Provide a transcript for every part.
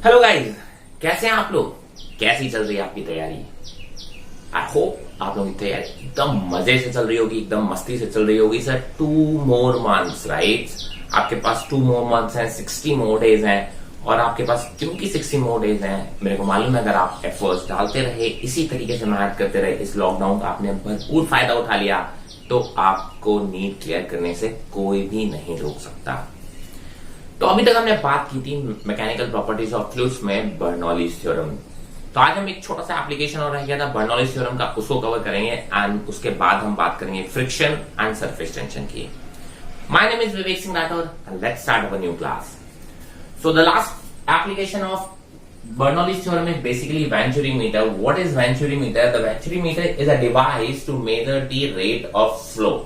Hello guys, कैसे हैं आप लोग? कैसी चल रही है आपकी तैयारी? आई होप आप लोगों की तैयारी एकदम मजे से चल रही होगी, एकदम मस्ती से चल रही होगी। Sir 2 more months, right? आपके पास 2 more months हैं, 60 more days हैं। और आपके पास क्योंकि 60 more days हैं, मेरे को मालूम है अगर आप एफर्ट्स डालते रहे, इसी तरीके से मेहनत करते रहे, इस लॉकडाउन का आपने भरपूर फायदा उठा लिया, तो आपको नीट क्लियर करने से कोई भी नहीं रोक सकता। तो अभी तक हमने बात की थी मैकेनिकल प्रॉपर्टीज ऑफ फ्लूइड्स में बर्नौलीज थ्योरम। तो आज हम एक छोटा सा एप्लीकेशन और रह गया था बर्नौलीज थ्योरम का, उसको कवर करेंगे एंड उसके बाद हम बात करेंगे फ्रिक्शन एंड सरफेस टेंशन की। My name is Vivek Singh Rathore and let's start our new class. So the last application of Bernoulli's theorem is basically Venturi meter. What is Venturi meter? The Venturi meter is a device to measure the rate of flow.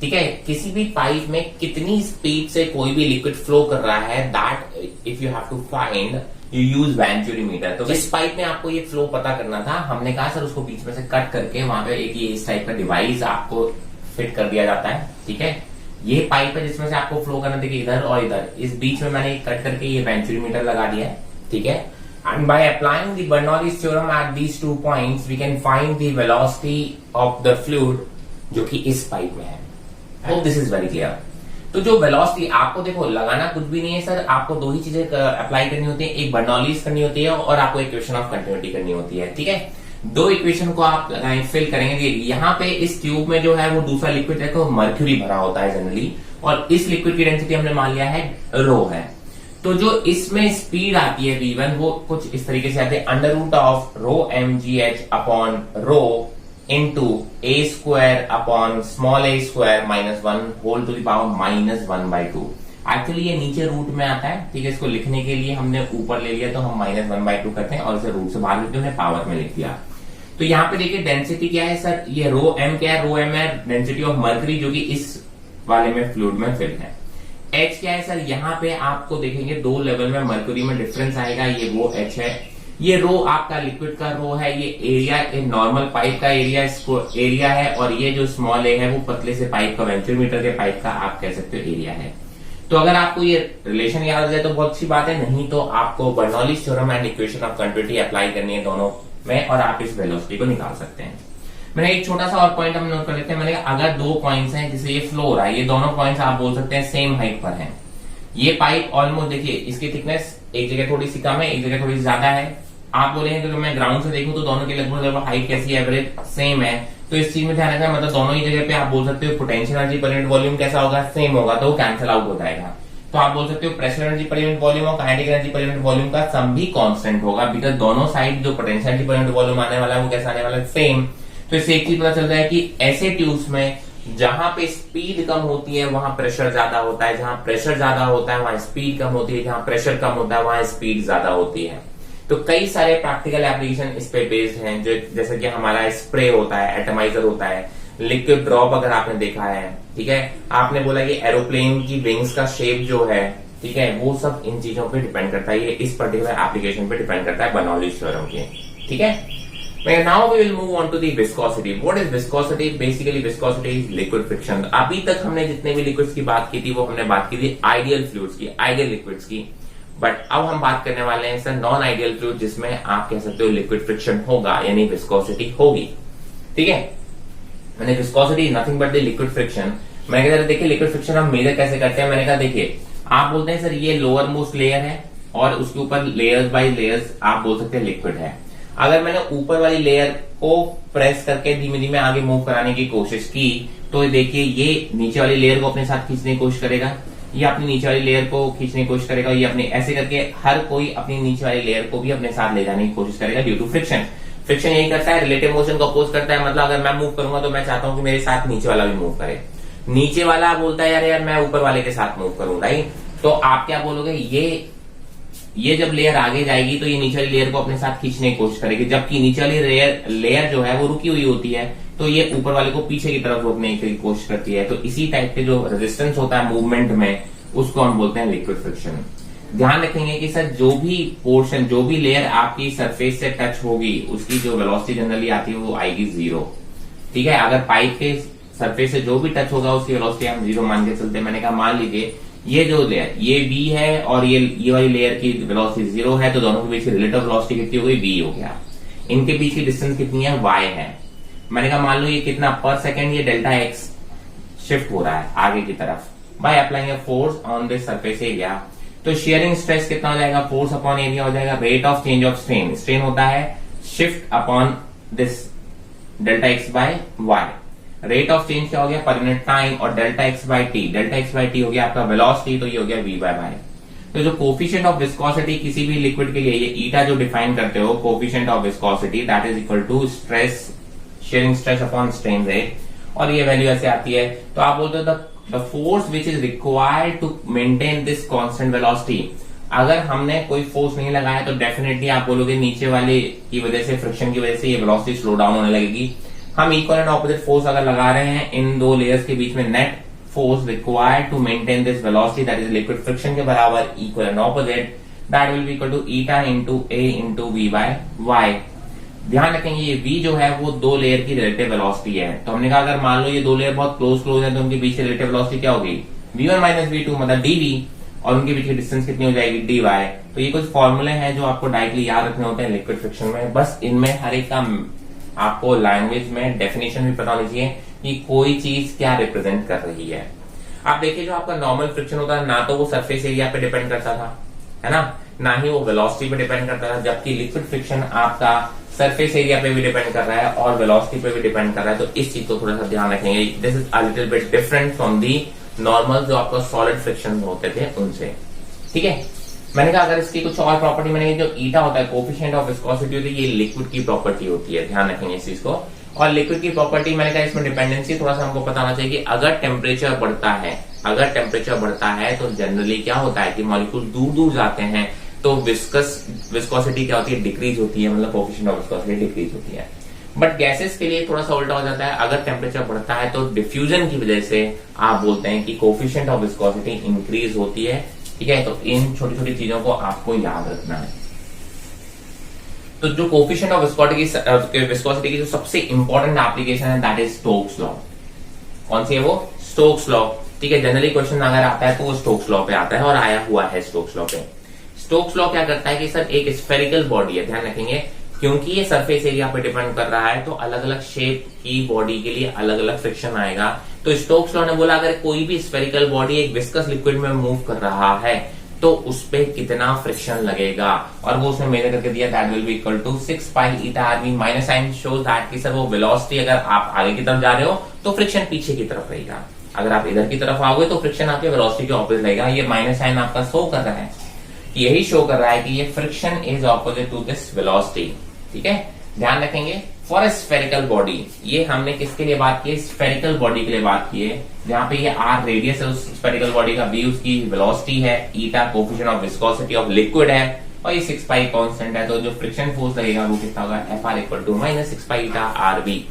ठीक है, किसी भी pipe में कितनी speed से कोई भी liquid flow कर रहा है, that if you have to find you use venturi metre. तो जिस पाइप में आपको ये फ्लो पता करना था, हमने कहा सर उसको बीच में से कट करके वहां पे एक ये इस टाइप का डिवाइस आपको फिट कर दिया जाता है। ठीक है, ये पाइप है जिसमें से आपको फ्लो करना देखिए इधर और इधर, इस बीच में मैंने कट करके ये वेंचुरी मीटर लगा दिया है। ठीक है, and by applying the Bernoulli's theorem at these 2 points we can find the velocity of the fluid जो कि इस पाइप में है। hope this is very clear। तो जो वेलोसिटी आपको देखो लगाना कुछ भी नहीं है सर, आपको 2 ही चीजें अप्लाई करनी होती है, एक बर्नौलीज करनी होती है और आपको इक्वेशन ऑफ कंटिन्यूटी करनी होती है। ठीक है, 2 इक्वेशन को आप फिल करेंगे। यहाँ पे इस ट्यूब में जो है वो दूसरा लिक्विड है तो मर्क्यूरी भरा होता है जनरली, और इस लिक्विड की डेंसिटी हमने मान लिया है रो है। तो जो इसमें स्पीड आती है v1 वो कुछ इस तरीके से आती है under root of rho mgh upon rho into a square upon small a square -1 whole to the power -1/2। Actually ये नीचे रूट में आता है। ठीक है, इसको लिखने के लिए हमने ऊपर ले लिया तो हम -1/2 करते हैं और इसे रूट से बाहर लिखते हैं, पावर में लिख दिया। तो यहाँ पे देखिए डेंसिटी क्या है सर, ये रो m क्या है, रो m है डेंसिटी ऑफ मर्करी जो कि इस वाले में फ्लूइड में फिल है। H क्या है सर, यहाँ पे आपको देखेंगे 2 लेवल में मर्क्यूरी में डिफरेंस आएगा, ये वो H है। ये रो आपका लिक्विड का रो है, ये एरिया नॉर्मल पाइप का एरिया इसको एरिया है, और ये जो स्मॉल ए है वो पतले से पाइप का वेंचुरी मीटर के पाइप का आप कह सकते हो एरिया है। तो अगर आपको ये रिलेशन याद आ जाए तो बहुत अच्छी बात है, नहीं तो आपको Bernoulli's theorem and equation of continuity apply करनी है दोनों में और आप इस वेलोसिटी को निकाल सकते हैं। मैंने एक छोटा सा और पॉइंट हम नोट कर लेते हैं। मैंने कहा अगर 2 पॉइंट्स हैं जिससे ये फ्लो हो रहा है, ये दोनों पॉइंट्स आप बोल सकते हैं सेम हाइट पर हैं। ये पाइप ऑलमोस्ट देखिए इसकी थिकनेस एक जगह थोड़ी सी कम है, एक जगह थोड़ी ज्यादा है। आप बोलेंगे कि मैं ग्राउंड से देखूं तो दोनों की लगभग हाइट कैसी है, एवरेज सेम है। तो इस चीज में ध्यान रखना, मतलब दोनों ही जगह पे आप बोल सकते हो potential energy per unit volume कैसा होगा, सेम होगा, तो वो कैंसिल आउट हो जाएगा। तो आप बोल सकते हो pressure energy per unit volume और kinetic energy per unit volume का सम भी कांस्टेंट होगा, बिकॉज दोनों साइड जो potential energy per unit volume आने वाला है वो कैसा आने वाला है, सेम। तो इससे एक चीज पता चलता है कि ऐसे ट्यूब्स में जहां पे स्पीड कम होती है वहां प्रेशर ज्यादा होता है, जहां प्रेशर ज्यादा होता है वहां स्पीड कम होती है, जहां प्रेशर कम होता है वहां स्पीड ज्यादा होती है। तो कई सारे प्रैक्टिकल एप्लीकेशन इस पे बेस्ड हैं, जो जैसे कि हमारा स्प्रे होता है, एटमाइजर होता है, लिक्विड ड्रॉप अगर आपने देखा है। ठीक है, आपने बोला कि एरोप्लेन की विंग्स का शेप जो है, ठीक है, वो सब इन चीजों पे डिपेंड करता है, ये इस पर्टिकुलर एप्लीकेशन पे डिपेंड करता है बर्नौलीज थ्योरम के। ठीक है, now we will move on to the viscosity. What is viscosity? Basically viscosity is liquid friction। अभी तक हमने जितने भी लिक्विड्स की बात की थी वो हमने बात की थी आइडियल फ्लूइड्स की, आइडियल लिक्विड्स की। बट अब हम बात करने वाले हैं सर नॉन आइडियल फ्लूइड, जिसमें आप कह सकते हो लिक्विड फ्रिक्शन होगा, यानी विस्कोसिटी होगी। ठीक है, मैंने viscosity nothing but the liquid friction. मैंने कहा देखिए लिक्विड फ्रिक्शन हम मेजर कैसे करते हैं। मैंने कहा देखिए आप बोलते हैं सर ये लोअर मोस्ट लेयर है और उसके ऊपर लेयर्स बाय लेयर्स आप बोल सकते हैं लिक्विड है। अगर मैंने ऊपर वाली लेयर को प्रेस करके धीमे धीमे आगे मूव कराने की कोशिश की तो देखिए ये नीचे वाली लेयर को अपने साथ खींचने की कोशिश करेगा, ये अपनी नीचे वाली लेयर को खींचने की कोशिश करेगा, ये अपने ऐसे करके हर कोई अपनी नीचे वाली लेयर को भी अपने साथ ले जाने की कोशिश करेगा ड्यू टू फ्रिक्शन। फ्रिक्शन यही करता है, रिलेटिव मोशन को अपोज करता है। मतलब अगर मैं मूव करूंगा तो मैं चाहता हूं कि मेरे साथ नीचे वाला भी मूव करे, नीचे वाला बोलता है यार मैं ऊपर वाले के साथ मूव करूं, राइट? तो आप क्या बोलोगे, ये जब लेयर आगे जाएगी तो ये नीचे वाली लेयर को अपने साथ खींचने की कोशिश करेगी, जबकि नीचे वाली लेयर जो है वो रुकी हुई होती है, तो ये ऊपर वाले को पीछे की तरफ रोकने की कोशिश करती है। तो इसी टाइप के जो रेजिस्टेंस होता है मूवमेंट में उसको हम बोलते हैं लिक्विड फ्रिक्शन। ध्यान रखेंगे कि सर जो भी पोर्शन, जो भी लेयर आपकी सरफेस से टच होगी उसकी जो वेलोसिटी जनरली आती है वो आएगी 0। ठीक है, अगर पाइप के सरफेस से जो भी टच होगा उसकी वेलोसिटी हम 0 मान के चलते हैं। मैंने कहा मान लीजिए ये जो लेयर ये v है और ये वाली लेयर की वेलोसिटी 0 है, तो दोनों के बीच की रिलेटिव वेलोसिटी कितनी हो गई, v हो गया। इनके बीच की डिस्टेंस कितनी है, y है। मैंने कहा मान लो ये कितना पर सेकेंड, ये डेल्टा x शिफ्ट हो रहा है आगे की तरफ by applying a force on this surface area. तो शेयरिंग स्ट्रेस कितना हो जाएगा, फोर्स अपॉन एरिया हो जाएगा, rate of change of strain, strain होता है shift upon this delta x by y, rate of change क्या हो गया पर यूनिट टाइम, और delta x by t, delta x by t हो गया आपका वेलोसिटी, तो ये हो गया वी बाय वाई। तो जो कोफिशिएंट ऑफ विस्कोसिटी किसी भी लिक्विड के लिए, ये ईटा जो डिफाइन करते हो coefficient of viscosity, that is equal to stress, shearing stress upon strain rate, और ये वैल्यू ऐसे आती है। तो आप बोलते हो the force which is required to maintain this constant velocity, अगर हमने कोई फोर्स नहीं लगाया तो डेफिनेटली आप बोलोगे नीचे वाले की वजह से, फ्रिक्शन की वजह से ये वेलोसिटी स्लो डाउन होने लगेगी। हम इक्वल एंड ऑपोजिट फोर्स अगर लगा रहे हैं इन दो लेयर्स के बीच में, net force required to maintain this velocity that is liquid friction के बराबर equal and opposite, that will be equal to eta into a into v by y. ध्यान रखेंगे ये v जो है वो दो लेयर की रिलेटिव वेलोसिटी है। तो हमने कहा अगर मान लो ये दो लेयर बहुत क्लोज है तो उनके बीच की रिलेटिव वेलोसिटी क्या होगी, v1 माइनस v2 मतलब dv, और उनके बीच की डिस्टेंस कितनी हो जाएगी, dy। तो ये कुछ फॉर्मूले हैं जो आपको डायरेक्टली याद रखने होते हैं लिक्विड फ्रिक्शन में। बस इनमें हर एक का आपको लैंग्वेज में डेफिनेशन भी पता होनी चाहिए कि कोई चीज क्या रिप्रेजेंट कर रही है। आप देखिए जो आपका नॉर्मल फ्रिक्शन होता है ना तो वो सरफेस एरिया पे डिपेंड करता था, है ना ही वो वेलोसिटी पे डिपेंड करता था, जबकि लिक्विड फ्रिक्शन आपका सरफेस एरिया पे भी डिपेंड कर रहा है और वेलोसिटी पे भी डिपेंड कर रहा है। तो इस चीज को थोड़ा सा ध्यान रखेंगे। This is a little bit different from the normal जो आपका सॉलिड फ्रिक्शन होते थे उनसे, ठीक है। मैंने कहा अगर इसकी कुछ और प्रॉपर्टी, मैंने जो ईटा होता है कोफिशिएंट ऑफ विस्कोसिटी होती है, ये लिक्विड की प्रॉपर्टी होती है, ध्यान रखेंगे इस चीज को। और लिक्विड की प्रॉपर्टी मैंने कहा इसमें डिपेंडेंसी थोड़ा सा हमको पता होना चाहिए कि अगर टेम्परेचर बढ़ता है तो जनरली क्या होता है कि मॉलिक्यूल दूर दूर जाते हैं तो विस्कोसिटी क्या होती है, डिक्रीज होती है, मतलब कोफिशिएंट ऑफ विस्कोसिटी डिक्रीज होती है। बट गैसेस के लिए थोड़ा सा उल्टा हो जाता है, अगर टेम्परेचर बढ़ता है तो डिफ्यूजन की वजह से आप बोलते हैं कि कोफिशिएंट ऑफ विस्कोसिटी इंक्रीज होती है, ठीक है। तो इन छोटी छोटी चीजों को आपको याद रखना है। तो जो कोफिशिएंट ऑफ विस्कोसिटी की जो सबसे इंपॉर्टेंट एप्लीकेशन है दैट इज स्टोक्स लॉ। कौन सी है वो, स्टोक्स लॉ, ठीक है। जनरली क्वेश्चन अगर आता है तो वो स्टोक्स लॉ पे आता है और आया हुआ है स्टोक्स लॉ पे। स्टोक्स लॉ क्या करता है कि सर एक स्फेरिकल बॉडी है, ध्यान रखेंगे, क्योंकि ये सरफेस एरिया पे डिपेंड कर रहा है तो अलग अलग शेप की बॉडी के लिए अलग अलग फ्रिक्शन आएगा। तो स्टोक्स लॉ ने बोला अगर कोई भी स्फेरिकल बॉडी एक विस्कस लिक्विड में मूव कर रहा है तो उस पे कितना फ्रिक्शन लगेगा, और वो उसमें मेजर करके दिया, that will be equal to 6 pi eta r v minus sign shows that कि सर वो वेलोसिटी अगर आप आगे की तरफ जा रहे हो तो फ्रिक्शन पीछे की तरफ रहेगा, अगर आप इधर की तरफ आओगे तो फ्रिक्शन आपके वेलोसिटी के ऑपोजिट रहेगा। ये माइनस साइन आपका शो कर रहा है, यही शो कर रहा है कि ये friction is opposite to this velocity, ठीक है। ध्यान रखेंगे फॉर ए स्फेरिकल बॉडी, ये हमने किसके लिए बात की, स्फेरिकल बॉडी के लिए बात की है, जहां पे ये आर रेडियस है उस स्फेरिकल बॉडी का, बी उसकी वेलोसिटी है, eta coefficient of viscosity of liquid है, और ये 6 पाई कांस्टेंट है। तो जो फ्रिक्शन फोर्स लगेगा वो कितना होगा, f r equal to minus 6 pi eta r b.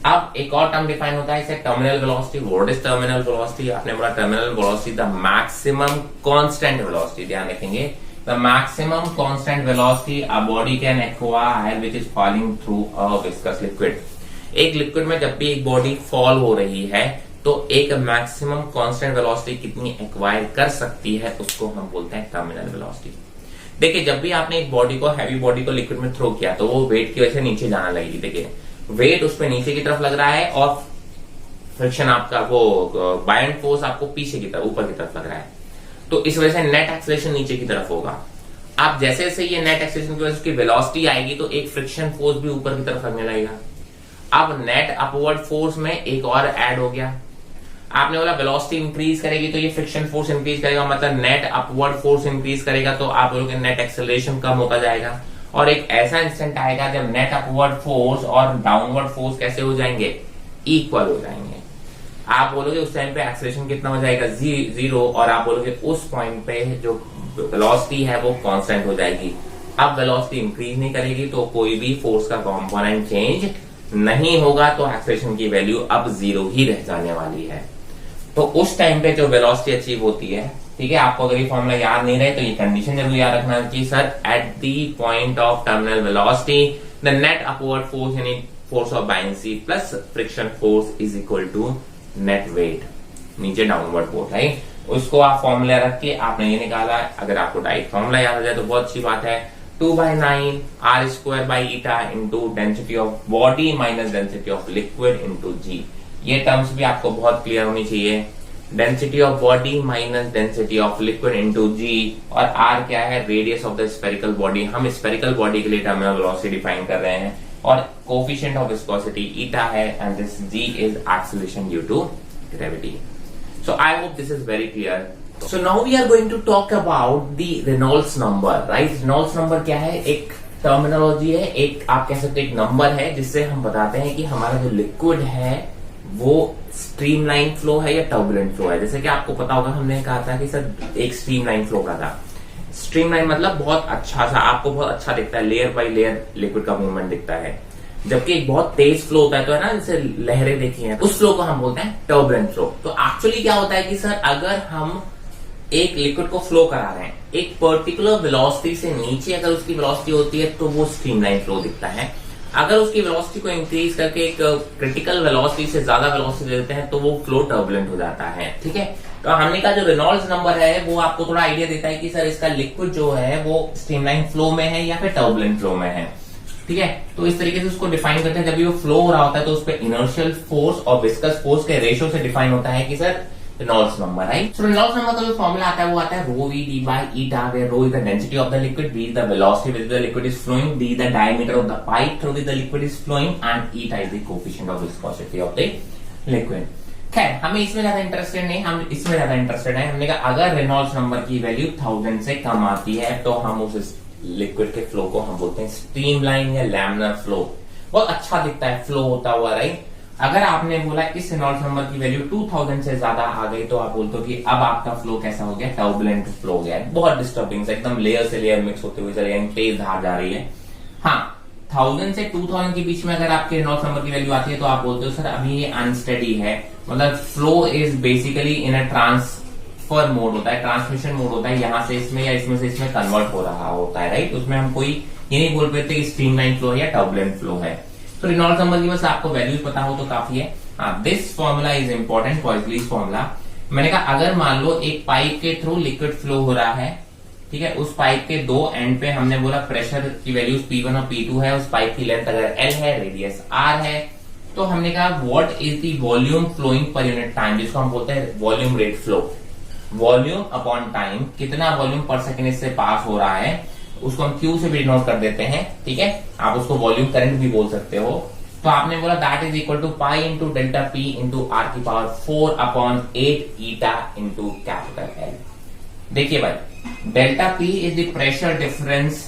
अब एक और टर्म डिफाइन होता है इसे terminal velocity. What is terminal velocity, आपने बोला terminal velocity the maximum constant velocity, ध्यान रखेंगे the maximum constant velocity a body can acquire which is falling through a viscous liquid। एक लिक्विड में जब भी एक बॉडी फॉल हो रही है तो एक मैक्सिमम कांस्टेंट वेलोसिटी कितनी एक्वायर कर सकती है उसको हम बोलते हैं टर्मिनल वेलोसिटी। देखिए जब भी आपने एक बॉडी को, हैवी बॉडी को लिक्विड में थ्रो किया तो वो वेट की वजह से नीचे जाना लगेगी। देखिए वेट उस पर नीचे की तरफ लग रहा है और फ्रिक्शन आपका वो बायंड फोर्स आपको पीछे की तरफ, ऊपर की तरफ लग रहा है, तो इस वजह से नेट एक्सेलरेशन नीचे की तरफ होगा। आप जैसे जैसे ये नेट एक्सेलरेशन की वजह से उसकी वेलोसिटी आएगी तो एक फ्रिक्शन फोर्स भी ऊपर की तरफ लगने लगेगा। अब नेट अपवर्ड फोर्स में एक और ऐड हो गया, आपने बोला वेलोसिटी इंक्रीज करेगी तो ये फ्रिक्शन फोर्स इंक्रीज करेगा, मतलब नेट अपवर्ड फोर्स इंक्रीज करेगा तो आप बोलोगे नेट एक्सेलरेशन कम होता जाएगा। और एक ऐसा इंस्टेंट आएगा जब नेट अपवर्ड फोर्स और डाउनवर्ड फोर्स कैसे हो जाएंगे, इक्वल हो जाएंगे। आप बोलोगे उस टाइम पे एक्सेलरेशन कितना हो जाएगा, 0, और आप बोलोगे उस पॉइंट पे जो वेलोसिटी है वो कांस्टेंट हो जाएगी। अब वेलोसिटी इंक्रीज नहीं करेगी तो कोई भी फोर्स का कंपोनेंट चेंज नहीं होगा, तो एक्सेलरेशन की वैल्यू अब 0 ही रह जाने वाली है। तो उस टाइम पे जो वेलोसिटी अचीव होती है, ठीक है, आपको अगर ये फॉर्मूला याद नहीं रहे तो ये कंडीशन जरूर याद रखना चाहिए, sir at the point of terminal velocity the net upward force यानी force of buoyancy plus friction force is equal to net weight, नीचे डाउनवर्ड फोर्स है। उसको आप फॉर्मूला रख के आपने ये निकाला। अगर आपको डायरेक्ट फॉर्मूला याद आ जाए तो बहुत अच्छी बात है। 2/9 r² into density of body minus density of liquid into g. ये टर्म्स भी आपको बहुत क्लियर होनी चाहिए। Density of body minus density of liquid into g, और आर क्या है, radius of the spherical body. हम स्फेरिकल बॉडी के लिए टर्मिनल वेलोसिटी डिफाइन कर रहे हैं, और कोफिशिएंट ऑफ विस्कोसिटी ईटा है, and this g is acceleration due to gravity. So I hope this is very clear. So now we are going to talk about the Reynolds number, right? Reynolds number क्या है? एक terminology है, एक आप कह सकते हैं एक नंबर है जिससे हम बताते हैं कि हमारा जो लिक्विड है वो स्ट्रीमलाइन फ्लो है या टर्बुलेंट फ्लो है। जैसे कि आपको पता होगा, हमने कहा था कि सर एक स्ट्रीमलाइन फ्लो का था। स्ट्रीमलाइन मतलब बहुत अच्छा सा, आपको बहुत अच्छा दिखता है, लेयर बाय लेयर लिक्विड का मूवमेंट दिखता है। जबकि एक बहुत तेज फ्लो होता है, तो है ना, जैसे लहरें देखी हैं, उस फ्लो को हम बोलते हैं टर्बुलेंट फ्लो। तो एक्चुअली क्या होता है कि सर अगर हम एक लिक्विड को फ्लो करा रहे हैं एक पर्टिकुलर वेलोसिटी से नीचे, अगर उसकी वेलोसिटी होती है तो वो स्ट्रीमलाइन फ्लो दिखता है। अगर उसकी वेलोसिटी को इंक्रीज करके एक क्रिटिकल वेलोसिटी से ज्यादा वेलोसिटी दे देते हैं तो वो फ्लो टर्बुलेंट हो जाता है। ठीक है, तो हमने कहा जो रेनॉल्ड्स नंबर है वो आपको थोड़ा आइडिया देता है कि सर इसका लिक्विड जो है वो स्ट्रीमलाइन फ्लो में है या फिर टर्बुलेंट फ्लो में है। ठीक है, तो इस तरीके से उसको डिफाइन करते हैं। जब ये फ्लो हो रहा होता है तो उस पर इनर्शियल फोर्स और विस्कस फोर्स के रेशियो से डिफाइन होता है कि sir Reynolds number, right. So Reynolds number का जो फॉर्मूला आता है वो आता है rho v d by eta, where rho is the density of the liquid, v is the velocity with the liquid is flowing, d the diameter of the pipe through which the liquid is flowing, and eta is the coefficient of viscosity of the liquid. खैर, हमें इसमें ज्यादा interested नहीं, हम इसमें ज्यादा interested है। हमने कहा अगर रेनॉल्ड्स नंबर की वैल्यू 1000 से कम आती है तो हम उस लिक्विड के फ्लो को हम बोलते हैं स्ट्रीमलाइन या लैमिनर फ्लो। बहुत अच्छा दिखता है फ्लो होता हुआ, राइट। अगर आपने बोला इस रेनॉल्ड्स नंबर की वैल्यू 2000 से ज्यादा आ गई तो आप बोलते हो कि अब आपका फ्लो कैसा हो गया, टर्बुलेंट फ्लो हो गया है। बहुत डिस्टर्बिंग, एकदम लेयर से लेयर मिक्स होते हुए चले गए, तेज धार जा रही है। हाँ, 1000 से 2000 के बीच में अगर आपके रेनॉल्ड्स नंबर की वैल्यू आती है तो आप बोलते हो सर अभी ये अनस्टेडी है, मतलब flow is basically in a transfer mode होता है, ट्रांसमिशन मोड होता है, यहां से इसमें या इसमें से इसमें कन्वर्ट हो रहा होता है, राइट। उसमें हम कोई ये नहीं बोल पाते कि स्ट्रीमलाइन फ्लो है या टर्बुलेंट फ्लो है। तो रेनॉल्ड्स नंबर की बस आपको वैल्यूज पता हो तो काफी है। हाँ, this formula is important, Poiseuille's formula. मैंने कहा अगर मान लो एक पाइप के थ्रू लिक्विड फ्लो हो रहा है, ठीक है, उस पाइप के दो एंड पे हमने बोला प्रेशर की वैल्यूज P1 और P2 है, उस पाइप की लेंथ अगर L है, रेडियस R है, तो हमने कहा what is the volume flowing per unit time, जिसको हम बोलते हैं volume rate flow. Volume upon time, कितना वॉल्यूम पर सेकेंड इससे पास हो रहा है, उसको हम Q से भी डिनोट कर देते हैं। ठीक है, आप उसको वॉल्यूम करंट भी बोल सकते हो। तो आपने बोला that is equal to pi into delta P into R की power 4/8 eta into capital L। देखिए भाई, delta P is the pressure difference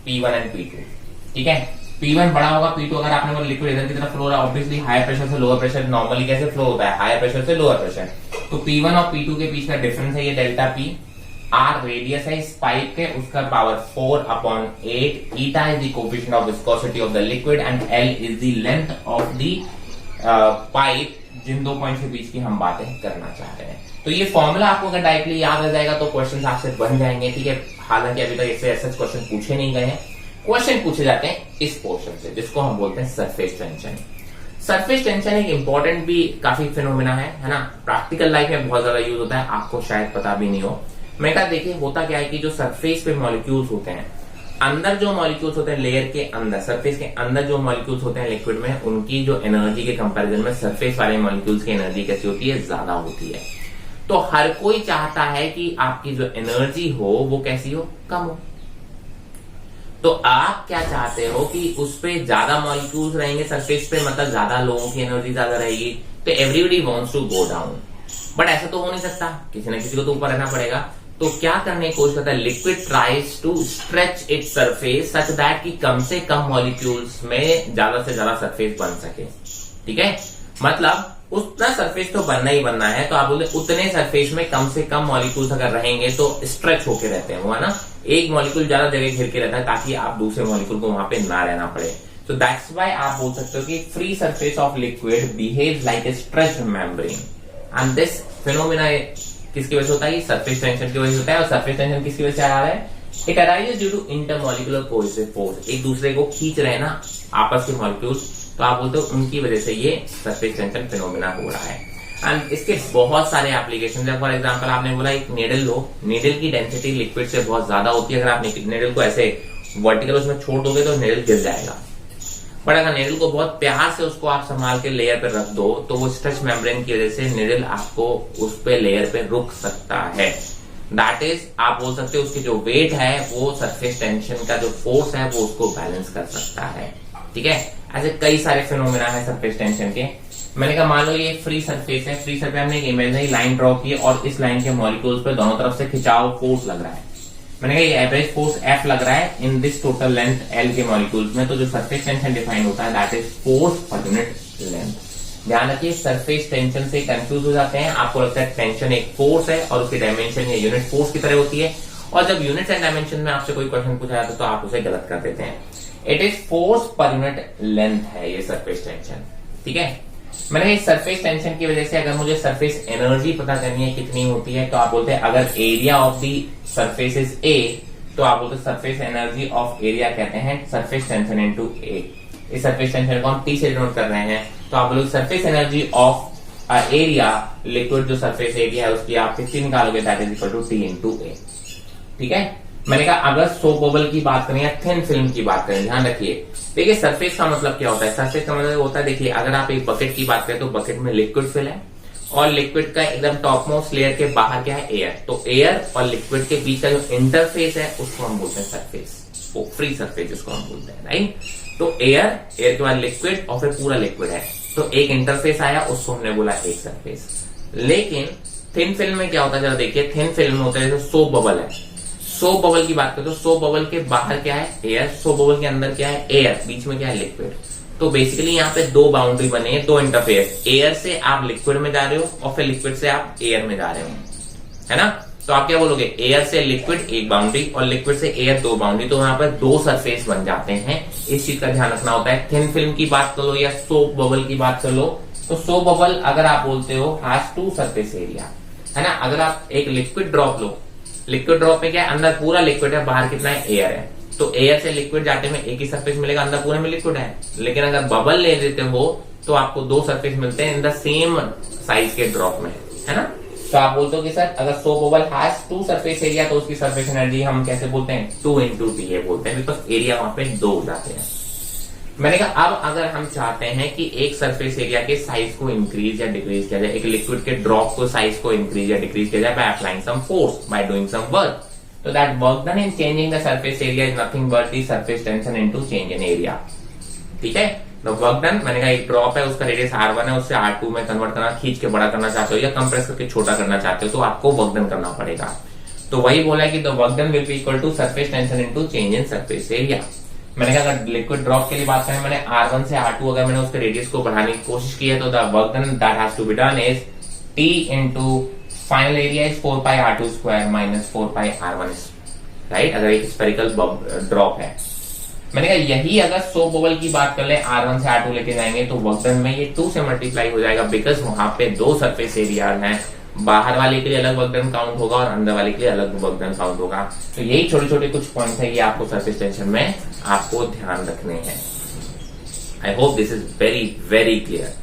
P1 and P2। ठीक है, P1 बड़ा होगा, P2 अगर आपने बोला लिक्विड इधर की तरफ फ्लो हो रहा है, ऑब्वियसली हायर प्रेशर से लोअर प्रेशर नॉर्मली कैसे फ्लो होता है, हायर प्रेशर से लोअर प्रेशर। तो P1 और P2 के बीच का डिफरेंस है ये डेल्टा P। R रेडियस है इस पाइप के, उसका power 4/8, eta is the coefficient of viscosity of the liquid, and L is the length of the pipe, जिन दो पॉइंट्स के बीच की हम बातें करना चाह रहे हैं। तो ये फॉर्मूला आपको अगर डायरेक्टली याद आ जाएगा तो क्वेश्चन आपसे बन जाएंगे। ठीक है, हालांकि अभी तक इससे ऐसे क्वेश्चन पूछे नहीं गए हैं। क्वेश्चन पूछे जाते हैं इस पोर्शन से, जिसको हम बोलते हैं सरफेस टेंशन। सरफेस टेंशन एक इंपॉर्टेंट भी काफी फिनोमिना है ना, प्रैक्टिकल लाइफ में बहुत ज्यादा यूज होता है, आपको शायद पता भी नहीं हो। मैं कहा देखिए होता क्या है कि जो सरफेस पे मॉलिक्यूल्स होते हैं, अंदर जो मॉलिक्यूल्स होते हैं लेयर के अंदर, सरफेस के अंदर जो मॉलिक्यूल्स होते हैं लिक्विड में, उनकी जो एनर्जी के कंपैरिजन में सरफेस वाले मॉलिक्यूल्स की एनर्जी कैसी होती है, ज्यादा होती है। तो हर कोई चाहता है कि आपकी जो एनर्जी हो वो कैसी हो, कम हो। तो आप क्या चाहते हो कि उस पे ज्यादा मॉलिक्यूल्स रहेंगे सरफेस पे, मतलब ज्यादा लोगों की एनर्जी ज्यादा रहेगी, तो everybody wants to go down. But ऐसा तो हो नहीं सकता, किसी ना किसी को तो ऊपर रहना पड़ेगा। तो क्या करने की कोशिश करता है, liquid tries to stretch its surface such that कि कम से कम मॉलिक्यूल्स में ज्यादा से ज्यादा सरफेस बन सके। ठीक है, मतलब उतना सरफेस तो बनना ही बनना है, तो आप बोलते उतने सरफेस में कम से कम मॉलिक्यूल्स अगर रहेंगे तो स्ट्रेच होके रहते हैं, वो है ना, एक मॉलिक्यूल ज्यादा जगह घेर के रहता है ताकि आप दूसरे मॉलिक्यूल को वहां पे ना रहना पड़े। तो दैट्स व्हाई आप बोल सकते हो कि free surface of liquid behaves like a stretched membrane, and this phenomena किसकी वजह से होता है, सरफेस टेंशन की वजह से होता है। और सरफेस टेंशन किसकी वजह से आ रहा है, it arises due to intermolecular cohesive force, एक दूसरे को खींच रहे हैं ना आपस के मॉलिक्यूल्स, तो आप बोलते हो उनकी वजह से ये सरफेस टेंशन फिनोमेना हो रहा है। एंड इसके बहुत सारे एप्लीकेशन है। फॉर एग्जाम्पल आपने बोला एक नीडल लो, नीडल की डेंसिटी लिक्विड से बहुत ज्यादा होती है, अगर आप नीडल को ऐसे वर्टिकल उसमें छोड़ दोगे तो नीडल गिर जाएगा। बट अगर नीडल को बहुत प्यार से उसको आप संभाल के लेयर पे रख दो तो वो स्ट्रेच मेम्ब्रेन की वजह से नीडल आपको उस पे लेयर पे रुक सकता है। दैट इज आप बोल सकते हो उसकी जो वेट है वो सरफेस टेंशन का जो फोर्स है वो उसको बैलेंस कर सकता है। ठीक है, ऐसे कई सारे फिनोमेना है सरफेस टेंशन के। मैंने कहा मान लो ये फ्री सरफेस है, फ्री सरफेस हमने एक इमेजिनरी लाइन ड्रॉ की और इस लाइन के मॉलिक्यूल्स पे दोनों तरफ से खिंचाव फोर्स लग रहा है। मैंने कहा ये एवरेज फोर्स F लग रहा है in this total length L के मॉलिक्यूल्स में, तो जो सरफेस टेंशन डिफाइन होता है that is force per unit length. ध्यान रखिए सरफेस टेंशन से कंफ्यूज हो जाते हैं, आपको लगता है टेंशन एक फोर्स है और उसकी डायमेंशन ये यूनिट फोर्स की तरह होती है, और जब यूनिट्स एंड डायमेंशन में आपसे कोई क्वेश्चन पूछा जाता है तो आप उसे गलत कर देते हैं। It is force per unit length है ये सरफेस टेंशन। ठीक है, मैंने इस सरफेस टेंशन की वजह से अगर मुझे सरफेस एनर्जी पता करनी है कितनी होती है तो आप बोलते हैं अगर area of the surface is a तो आप बोलते हैं सरफेस एनर्जी ऑफ एरिया कहते हैं सरफेस टेंशन इनटू ए। इस सरफेस टेंशन को हम टी से डिनोट कर रहे हैं, तो आप बोलोगे surface energy of area liquid जो सरफेस एरिया है उसकी आप 50 निकालोगे that is equal to T into A. ठीक है, मैंने कहा अगर सोप बबल की बात करें या थिन फिल्म की बात करें, ध्यान रखिए। देखिए सरफेस का मतलब क्या होता है, सरफेस का मतलब होता है, देखिए अगर आप एक बकेट की बात करें तो बकेट में लिक्विड फिल है और लिक्विड का एकदम टॉप मोस्ट लेयर के बाहर क्या है, एयर। तो एयर और लिक्विड के बीच का जो इंटरफेस है उसको हम बोलते हैं सरफेस, वो फ्री सरफेस जिसको हम बोलते हैं, राइट। तो एयर के बाद लिक्विड और फिर पूरा लिक्विड है, तो एक इंटरफेस आया उसको हमने बोला एक सरफेस। लेकिन थिन फिल्म में क्या होता है, जरा देखिए थिन फिल्म में होता है जैसे सोप बबल है, सोप बबल की बात करें तो सोप बबल के बाहर क्या है, एयर, सोप बबल के अंदर क्या है, एयर, बीच में क्या है, लिक्विड। तो बेसिकली यहाँ पे दो बाउंड्री बने हैं, दो इंटरफेस, एयर से आप लिक्विड में जा रहे हो और फिर लिक्विड से आप एयर में जा रहे हो, है ना। तो आप क्या बोलोगे, एयर से लिक्विड एक बाउंड्री और लिक्विड से एयर दो बाउंड्री, तो यहाँ पर दो सरफेस बन जाते हैं। इस चीज का ध्यान रखना होता है। थिन फिल्म की बात कर लो या सोप बबल की बात कर लो, तो सोप बबल अगर आप बोलते हो हैज टू सरफेस एरिया, है ना। अगर आप एक लिक्विड ड्रॉप लो, लिक्विड ड्रॉप में क्या है, अंदर पूरा लिक्विड है, बाहर कितना है, एयर है, तो एयर से लिक्विड जाते में एक ही सरफेस मिलेगा, अंदर पूरे में लिक्विड है। लेकिन अगर बबल ले लेते हो तो आपको दो सरफेस मिलते हैं इन द सेम साइज के ड्रॉप में, है ना। तो आप बोलते हो कि सर अगर soap bubble has two surface area तो उसकी सरफेस एनर्जी हम कैसे बोलते हैं, 2 इंटू टी बोलते हैं, बिकॉज एरिया वहां पे दो हो जाते हैं। मैंने कहा अब अगर हम चाहते हैं कि एक सरफेस एरिया के साइज को इंक्रीज या डिक्रीज किया जाए, एक लिक्विड के ड्रॉप को साइज को इंक्रीज या डिक्रीज किया जाए by applying some force, by doing some work, तो that work done in changing the surface area is nothing but the surface tension into change in area. ठीक है, तो वर्क डन, मैंने कहा एक ड्रॉप है उसका रेडियस R1 है, उससे R2 में कन्वर्ट करना, खींच के बड़ा करना चाहते हो या कंप्रेस करके छोटा करना चाहते हो तो आपको वर्क डन करना पड़ेगा। तो वही बोला है कि the work done will be equal to surface tension into change in surface area. मैंने कहा अगर लिक्विड ड्रॉप के लिए बात करें, मैंने R1 से R2 अगर मैंने उसके रेडियस को बढ़ाने की कोशिश की है तो the work done that has to be done is T into final area is 4 pi R2 square minus 4 pi R1, right. अगर एक स्फेरिकल ड्रॉप है, मैंने कहा यही अगर सोप बबल की बात कर ले R1 से R2 लेके जाएंगे तो वर्क डन में ये 2 से मल्टीप्लाई हो जाएगा, बिकॉज वहां पे दो सरफेस एरिया हैं, बाहर वाले के लिए अलग वर्क डन काउंट होगा और अंदर वाले के लिए अलग वर्क डन काउंट होगा। तो यही छोटे छोटे कुछ पॉइंट्स है ये आपको सरफेस टेंशन में आपको ध्यान रखने हैं। I hope this is very very clear.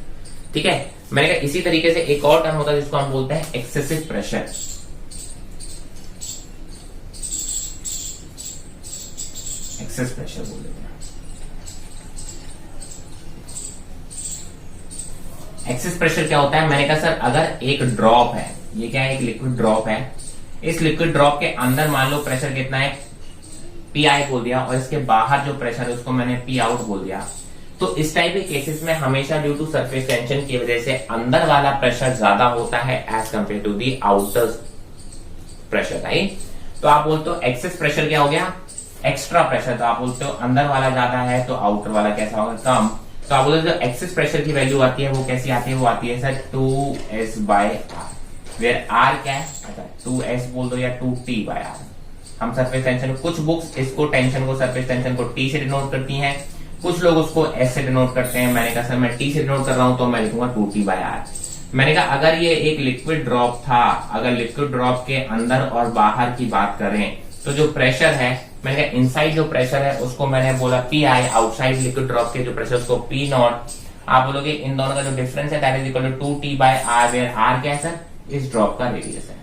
ठीक है, मैंने कहा इसी तरीके से एक और टर्म होता है जिसको हम बोलते हैं एक्सेसिव प्रेशर। एक्सेस प्रेशर बोल देते हैं। एक्सेस प्रेशर क्या होता है, मैंने कहा सर अगर एक ड्रॉप है, ये क्या है, एक लिक्विड ड्रॉप है, इस लिक्विड ड्रॉप के अंदर मान लो प्रेशर कितना है, Pi बोल दिया, और इसके बाहर जो प्रेशर है उसको मैंने P आउट बोल दिया। तो इस टाइप के केसेस में हमेशा ड्यू टू सरफेस टेंशन की वजह से अंदर वाला प्रेशर ज्यादा होता है as compare to the outer pressure, right. तो आप बोलते हो एक्सेस प्रेशर क्या हो गया, एक्स्ट्रा प्रेशर। तो आप बोलते हो अंदर वाला ज्यादा है तो आउटर वाला कैसा होगा, कम। तो आप बोलते हो जो एक्सेस प्रेशर की वैल्यू आती है वो कैसी आती है, वो आती है सर 2S/R, वेयर R क्या है, अच्छा 2S बोल दो या 2T/R। हम सरफेस टेंशन, कुछ बुक्स इसको टेंशन को सरफेस टेंशन को T से डिनोट करती हैं, कुछ लोग उसको S से डिनोट करते हैं। मैंने कहा सर मैं T से डिनोट कर रहा हूं तो मैं लिखूंगा 2T/R। मैंने कहा अगर ये एक लिक्विड ड्रॉप था, अगर लिक्विड ड्रॉप के अंदर और बाहर की बात करें तो जो प्रेशर है, मैंने कहा इनसाइड जो प्रेशर है उसको मैंने बोला Pi, आउटसाइड लिक्विड ड्रॉप के जो प्रेशर उसको P0, आप बोलोगे इन दोनों का जो डिफरेंस है that is equal to 2t/r, where r क्या है सर, इस ड्रॉप का रेडियस है।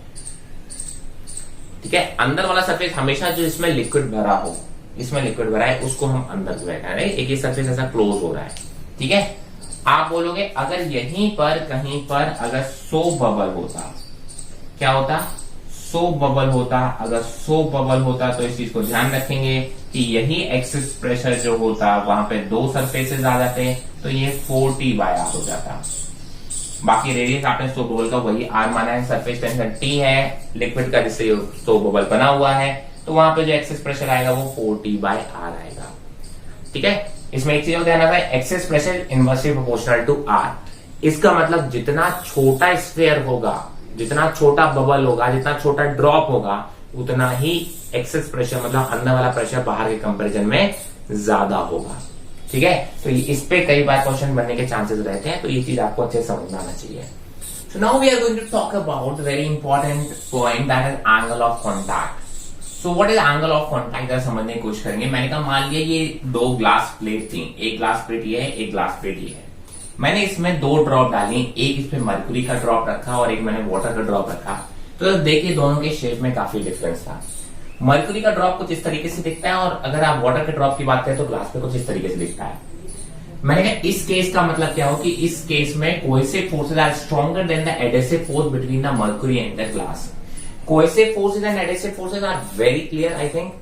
ठीक है, अंदर वाला सरफेस हमेशा जो इसमें लिक्विड भरा हो, इसमें लिक्विड भरा है, उसको हम अंदर जो है एक ये सरफेस ऐसा क्लोज हो रहा है। ठीक है, आप बोलोगे अगर यहीं पर कहीं पर अगर सोप बबल होता, क्या होता, सोप बबल होता, अगर सोप बबल होता तो इस चीज को ध्यान रखेंगे कि यही एक्सेस प्रेशर जो होता वहां पे दो सरफेसेस आ जाते, तो ये 4t/r हो जाता। बाकी रेडियस आपने सोप बबल का वही r माना है, सरफेस टेंशन t है लिक्विड का जिससे सोप बबल बना हुआ है, तो वहां पे जो एक्सेस प्रेशर आएगा वो 4t/r आएगा। ठीक है, इसमें एक चीज और ध्यान रखना है, excess pressure inversely proportional to r। इसका मतलब जितना छोटा स्फीयर होगा, जितना छोटा बबल होगा, जितना छोटा ड्रॉप होगा, उतना ही एक्सेस प्रेशर मतलब अंदर वाला प्रेशर बाहर के कंपैरिजन में ज्यादा होगा। ठीक है, तो इस पे कई बार क्वेश्चन बनने के चांसेस रहते हैं, तो ये चीज आपको अच्छे समझ में आना चाहिए। So now we are going to talk about very important point that is angle of contact. So what is angle of contact, जरा समझने की कोशिश करेंगे। मैंने कहा मान लिया ये दो ग्लास प्लेट थी, एक ग्लास प्लेट ये है, एक ग्लास प्लेट ये है। मैंने इसमें दो ड्रॉप डाली, एक इस पे मरकुरी का ड्रॉप रखा और एक मैंने वाटर का ड्रॉप रखा। तो देखिए दोनों के शेप में काफी डिफरेंस था। मरकुरी का ड्रॉप कुछ इस तरीके से दिखता है और अगर आप वाटर के ड्रॉप की बात करें तो ग्लास पे कुछ इस तरीके से दिखता है। मैंने कहा इस केस का मतलब क्या हो कि इस केस में cohesive forces are stronger than the adhesive force between the mercury and the glass. Cohesive forces and adhesive forces are very clear. I think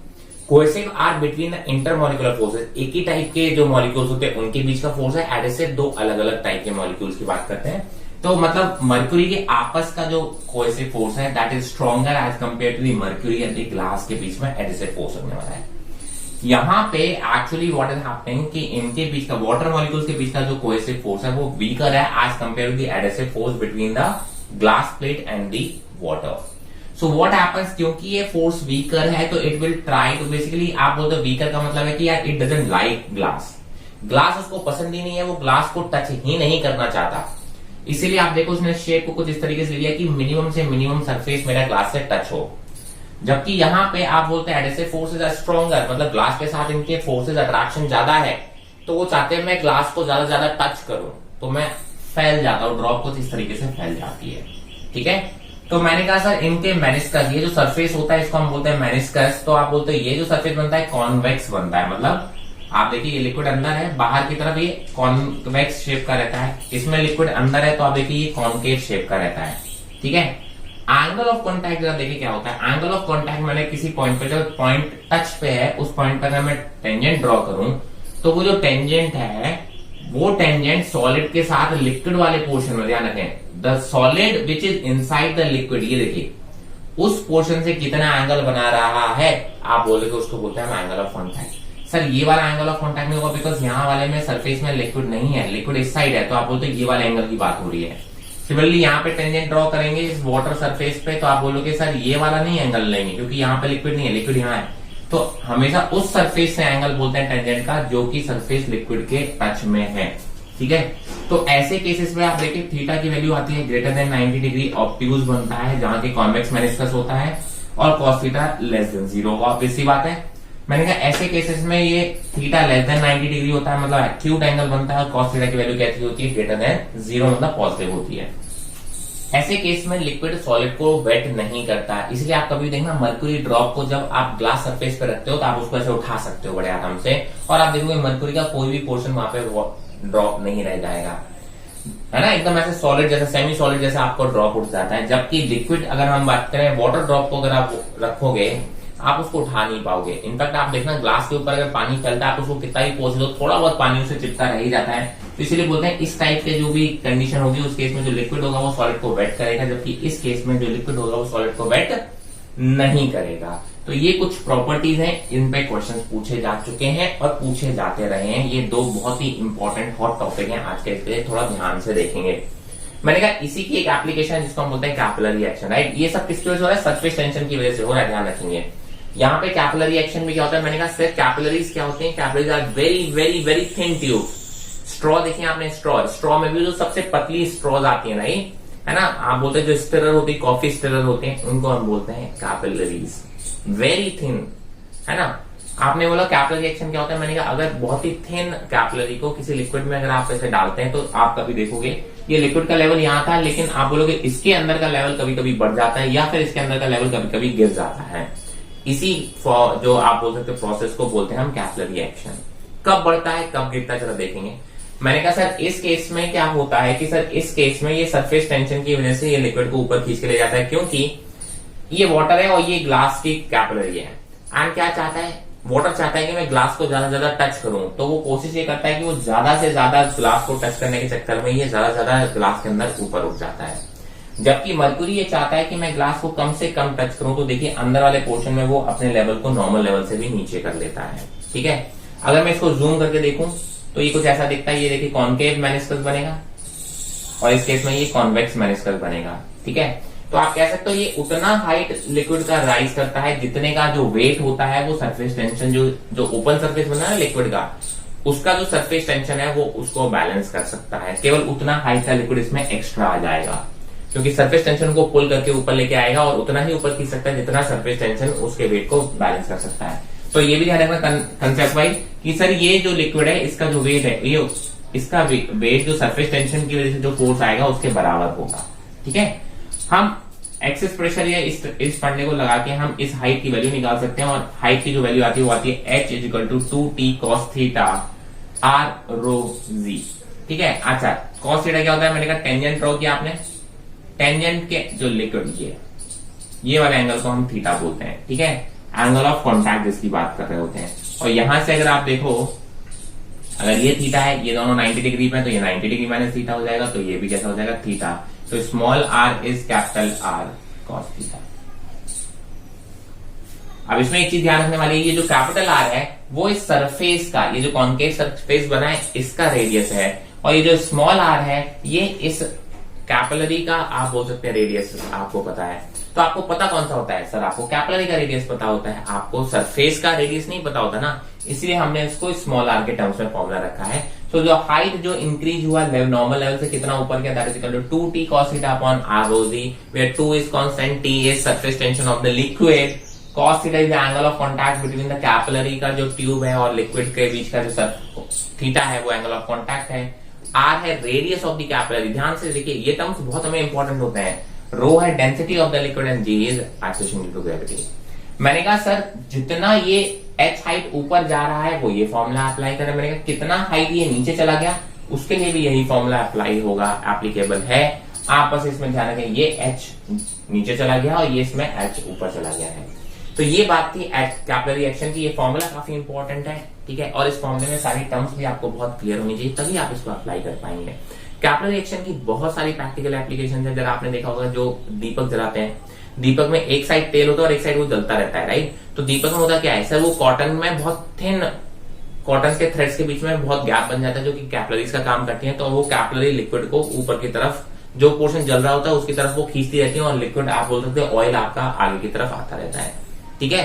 cohesive are between the intermolecular forces, एक ही type के जो molecules होते हैं उनके बीच का force है। Adhesive दो अलग अलग टाइप के मॉलिक्यूल्स की बात करते हैं, तो मतलब मरकुरी के आपस का जो कोहेसिव फोर्स है that is stronger as compare to the mercury and the glass के बीच में एडेसिव फोर्स होने वाला है। यहां पे एक्चुअली व्हाट इज हैपनिंग कि इनके बीच का वाटर मॉलिक्यूल्स के बीच का जो कोहेसिव फोर्स है वो वीकर है as compare to the adhesive force between the glass plate and the water. So what happens, क्योंकि ये फोर्स वीकर है तो it will try to, basically आप बोलते हो वीकर का मतलब है कि यार it doesn't like glass, glass उसको पसंद ही नहीं है, वो ग्लास को टच ही नहीं करना चाहता। इसीलिए आप देखो उसने शेप को कुछ इस तरीके से लिया कि मिनिमम से मिनिमम सरफेस मेरा ग्लास से टच हो। जबकि यहां पे आप बोलते हैं एडेसिव फोर्सेस आर स्ट्रॉन्गर, मतलब ग्लास के साथ इनके फोर्सेस अट्रैक्शन ज्यादा है, तो वो चाहते हैं मैं ग्लास को ज्यादा ज्यादा टच करूं, तो मैं फैल जाता हूं, ड्रॉप कुछ इस तरीके से फैल जाती है। ठीक है, तो मैंने कहा सर इनके मेनिस्कस, ये जो सरफेस होता है इसको हम बोलते हैं मेनिस्कस। तो आप बोलते हैं ये जो सरफेस बनता है कॉन्वेक्स बनता है, मतलब आप देखिए ये लिक्विड अंदर है, बाहर की तरफ ये कॉन्वेक्स शेप का रहता है, इसमें लिक्विड अंदर है तो आप देखिए ये कॉन्केव शेप का रहता है। ठीक है, एंगल ऑफ कॉन्टैक्ट जरा देखिए क्या होता है। एंगल ऑफ कॉन्टैक्ट मैंने किसी पॉइंट पे, जो पॉइंट टच पे है उस पॉइंट पर अगर मैं टेंजेंट ड्रॉ करूं तो वो जो टेंजेंट है वो टेंजेंट सॉलिड के साथ लिक्विड वाले पोर्शन में, ध्यान रखें, the solid which is inside the liquid, ये देखिए उस पोर्शन से कितना एंगल बना रहा है, आप बोलोगे उसको बोलते हैं एंगल ऑफ कॉन्टैक्ट। सर ये वाला एंगल ऑफ कॉन्टैक्ट नहीं होगा बिकॉज यहाँ वाले में सरफेस में लिक्विड नहीं है, लिक्विड इस साइड है, तो आप बोलते हैं ये वाले एंगल की बात हो रही है। सिमिलरली यहाँ पे टेंजेंट ड्रॉ करेंगे इस वाटर सरफेस पे, तो आप बोलोगे सर ये वाला नहीं एंगल लेंगे क्योंकि यहाँ पे लिक्विड नहीं है, लिक्विड यहाँ है, तो हमेशा उस सरफेस से एंगल बोलते हैं टेंजेंट का जो कि सरफेस लिक्विड के टच में है। ठीक है, तो ऐसे केसेस में आप देखिए थीटा की वैल्यू आती है ग्रेटर देन 90 डिग्री, ऑब्ट्यूज बनता है जहां की कॉन्वेक्स मेनिस्कस होता है, और cos theta less than 0, obvious सी बात है। मैंने कहा ऐसे केसेस में ये थीटा लेस देन 90 डिग्री होता है, मतलब एक्यूट एंगल बनता है, और कॉस थीटा की वैल्यू कैसी होती है, ग्रेटर देन 0, मतलब पॉजिटिव होती है। ऐसे केस में लिक्विड सॉलिड को वेट नहीं करता, इसलिए आप कभी देखना मरकुरी ड्रॉप को जब आप ग्लास सरफेस पे रखते हो तो आप उसको ऐसे उठा सकते हो बड़े आराम से, और आप देखोगे मरकुरी का कोई भी पोर्शन वहां पे ड्रॉप नहीं रह जाएगा, है ना, एकदम ऐसे सॉलिड जैसे सेमी सॉलिड जैसे आपको ड्रॉप उठ जाता है। जबकि लिक्विड अगर हम बात करें वाटर ड्रॉप को अगर आप रखोगे आप उसको उठा नहीं पाओगे। इनफैक्ट आप देखना ग्लास के ऊपर अगर पानी फैलता है आप उसको कितना ही पोंछ लो थोड़ा बहुत पानी उसे चिपका रह ही जाता है, तो इसीलिए बोलते हैं इस टाइप के जो भी कंडीशन होगी उस केस में जो लिक्विड होगा वो सॉलिड को वेट करेगा, जबकि इस केस में जो लिक्विड होगा वो सॉलिड को वेट नहीं करेगा। तो ये कुछ प्रॉपर्टीज हैं, इन पे क्वेश्चंस पूछे जा चुके हैं और पूछे जाते रहे हैं। ये दो बहुत ही इंपॉर्टेंट हॉट टॉपिक हैं आज के लिए, थोड़ा ध्यान से देखेंगे। मैंने कहा इसी की एक एप्लीकेशन जिसको हम बोलते हैं कैपिलरी एक्शन, राइट। ये सब किसकी वजह से हो रहा है, सरफेस टेंशन की वजह से हो रहा है, ध्यान रखेंगे। यहाँ पे कैपिलरी एक्शन में क्या होता है, मैंने कहा सिर्फ कैपिलरीज क्या होते हैं, capillaries are very very very thin tube. Straw देखिए आपने, स्ट्रॉ में भी जो सबसे पतली स्ट्रॉज आती है, राइट, है ना, आप बोलते हैं जो स्टिरर होती है, कॉफी स्टिरर होते हैं, उनको हम बोलते हैं कैपिलरीज, वेरी थिन, है ना। आपने बोला कैपिलरी एक्शन क्या होता है, मैंने कहा अगर बहुत ही थिन कैपिलरी को किसी लिक्विड में अगर आप ऐसे डालते हैं तो आप कभी देखोगे ये लिक्विड का लेवल यहाँ था, लेकिन आप बोलोगे इसके अंदर का लेवल कभी कभी बढ़ जाता है या फिर इसके अंदर का लेवल कभी कभी गिर जाता है। इसी जो आप बोल सकते प्रोसेस को बोलते हैं हम कैपिलरी एक्शन। कब बढ़ता है कब गिरता है जरा देखेंगे। मैंने कहा सर इस केस में क्या होता है कि सर इस केस में ये सरफेस टेंशन की वजह से ये लिक्विड को ऊपर खींच के ले जाता है, क्योंकि ये वाटर है और ये ग्लास की कैपिलरी है। एंड क्या चाहता है, वाटर चाहता है कि मैं ग्लास को ज्यादा से ज्यादा टच करूं, तो वो कोशिश ये करता है कि वो ज्यादा से ज्यादा ग्लास को टच करने के चक्कर में ये ज्यादा से ज्यादा ग्लास के अंदर ऊपर उठ जाता है। जबकि मरकुरी ये चाहता है कि मैं ग्लास को कम से कम टच करूं, तो देखिए अंदर वाले पोर्शन में वो अपने लेवल को नॉर्मल लेवल से भी नीचे कर लेता है। ठीक है, अगर मैं इसको जूम करके देखूं तो ये कुछ ऐसा दिखता है। ये देखिए कॉनकेव मेनिस्कस बनेगा और इस केस में ये कॉन्वेक्स मेनिस्कस बनेगा। ठीक है, तो आप कह सकते हो ये उतना हाइट लिक्विड का राइज करता है जितने का जो वेट होता है वो सरफेस टेंशन जो ओपन सरफेस बना है लिक्विड का, उसका जो सरफेस टेंशन है वो उसको बैलेंस कर सकता है। केवल उतना हाइट का लिक्विड इसमें एक्स्ट्रा आ जाएगा, क्योंकि सरफेस टेंशन को पुल करके ऊपर लेके आएगा और उतना ही ऊपर खींच सकता है जितना सरफेस टेंशन उसके वेट को बैलेंस कर सकता है। तो ये भी ध्यान रखना कंसेप्ट वाइज कि सर ये जो लिक्विड है इसका जो वेट है ये इसका वेट जो सरफेस टेंशन की वजह से जो फोर्स आएगा उसके बराबर होगा। ठीक है, हम एक्सेस प्रेशर या इस फंडे को लगा के हम इस हाइट की वैल्यू निकाल सकते हैं, और हाइट की जो वैल्यू आती है वो आती है h equal to 2t cos theta r rho z। ठीक है, अच्छा cos थीटा क्या होता है, मैंने कहा टेंजेंट ड्रॉ किया आपने, टेंजेंट के जो लिक्विड ये वाले एंगल को हम थीटा बोलते हैं। ठीक है, एंगल ऑफ कॉन्टैक्ट जिसकी बात कर रहे होते हैं। और यहां से अगर आप देखो अगर ये थीटा है, ये दोनों 90 डिग्री पे, तो ये 90 डिग्री माइनस थीटा हो जाएगा, तो ये भी कैसा हो जाएगा थीटा। तो small r is capital R cos theta. अब इसमें एक चीज ध्यान रखने वाली है, ये जो कैपिटल R है वो इस सरफेस का, ये जो कॉन्केव सरफेस बना है इसका रेडियस है, और ये जो स्मॉल r है ये इस कैपिलरी का आप बोल सकते हैं रेडियस आपको पता है। तो आपको पता कौन सा होता है सर, आपको कैपिलरी का रेडियस पता होता है, आपको सरफेस का रेडियस नहीं पता होता ना, इसलिए हमने इसको स्मॉल r के टर्म्स में फॉर्मूला रखा है। तो जो हाइट जो इंक्रीज हुआ नॉर्मल लेवल से कितना ऊपर गया, that is equal to 2t cos theta upon r rho z, where 2 is constant, t is surface tension of the liquid, cos theta is the angle of contact between the capillary का जो tube है और liquid के बीच का जो theta है वो angle of contact है, r है रेडियस ऑफ द कैपिलरी। ध्यान से देखिए ये टर्म्स बहुत हमें इंपॉर्टेंट होते हैं। रो है density of the liquid and g is acceleration due to gravity. मैंने कहा सर जितना ये h हाइट ऊपर जा रहा है वो ये फॉर्मूला अप्लाई करें, मैंने कहा कितना हाइट ये नीचे चला गया उसके लिए भी यही फॉर्मूला अप्लाई होगा, एप्लीकेबल है। आप बस इसमें ध्यान रखें ये h नीचे चला गया और ये इसमें h ऊपर चला गया है। तो ये बात थी कैपिलरी एक्शन की, ये फॉर्मूला काफी इंपॉर्टेंट है। ठीक है, और इस फॉर्मूले में सारी टर्म्स भी आपको बहुत क्लियर होनी चाहिए, तभी आप इसको अप्लाई कर पाएंगे। कैपिलरी एक्शन की बहुत सारी प्रैक्टिकल एप्लीकेशन है। जरा आपने देखा होगा जो दीपक जलाते हैं, दीपक में एक साइड तेल होता है और एक साइड वो जलता रहता है, राइट। तो दीपक में होता क्या है सर, वो कॉटन में बहुत थिन कॉटन के थ्रेड्स के बीच में बहुत गैप बन जाता है जो कि कैपिलरीज का काम करती है। तो वो कैपिलरी लिक्विड को ऊपर की तरफ जो पोर्शन जल रहा होता है उसकी तरफ वो खींचती रहती है और लिक्विड आप बोल सकते हैं ऑयल आपका आगे की तरफ आता रहता है। ठीक है,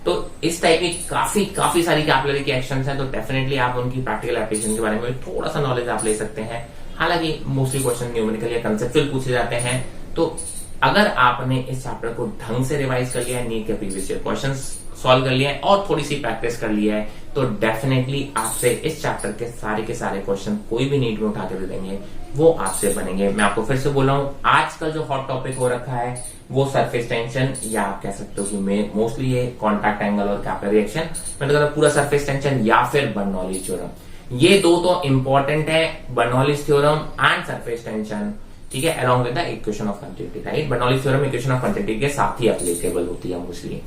तो इस टाइप की काफी सारी कैपिलरी की एक्शंस हैं, तो डेफिनेटली आप उनकी प्रैक्टिकल एप्लीकेशन के बारे में थोड़ा सा नॉलेज आप ले सकते हैं। हालांकि मोस्टली क्वेश्चन न्यूमेरिकल या कंसेप्चुअल पूछे जाते हैं, तो अगर आपने इस चैप्टर को ढंग से रिवाइज कर लिया है, नीट के प्रीवियस ईयर क्वेश्चन सॉल्व कर लिया है और थोड़ी सी प्रैक्टिस कर लिया है, तो डेफिनेटली आपसे इस चैप्टर के सारे क्वेश्चन कोई भी नीट में उठा के दे देंगे, वो आपसे बनेंगे। मैं आपको फिर से बोल रहा हूँ, आजकल जो हॉट टॉपिक हो रखा है वो सरफेस टेंशन, या आप कह सकते हो कि मोस्टली ये कॉन्टैक्ट एंगल और कैपिलरी एक्शन, मतलब पूरा सरफेस टेंशन या फिर बर्नौलीज थ्योरम, ये दो तो इंपॉर्टेंट है, Bernoulli's theorem and surface tension. ठीक है, along with the equation of continuity, right. Bernoulli's theorem equation of continuity के साथ ही एप्लीकेबल होती है मोस्टली।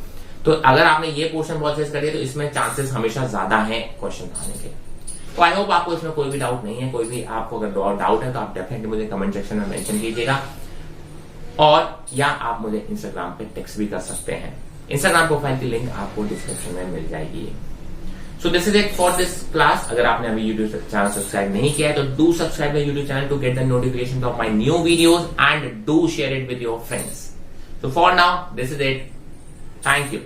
तो अगर आपने ये पोर्शन बहुत अच्छे से कर दिया तो इसमें चांसेस हमेशा ज्यादा है क्वेश्चन आने के। तो आई होप आपको इसमें कोई भी डाउट नहीं है। कोई भी आपको अगर डाउट है तो आप डेफिनेटली मुझे कमेंट सेक्शन में मेंशन कीजिएगा, और या आप मुझे इंस्टाग्राम पे टेक्स्ट भी कर सकते हैं। इंस्टाग्राम प्रोफाइल की लिंक आपको डिस्क्रिप्शन में मिल जाएगी। So this is it for this class. अगर आपने अभी यूट्यूब चैनल सब्सक्राइब नहीं किया है तो do subscribe the YouTube channel to get the notification of my new videos and do share it with your friends. So for now, this is it. Thank you.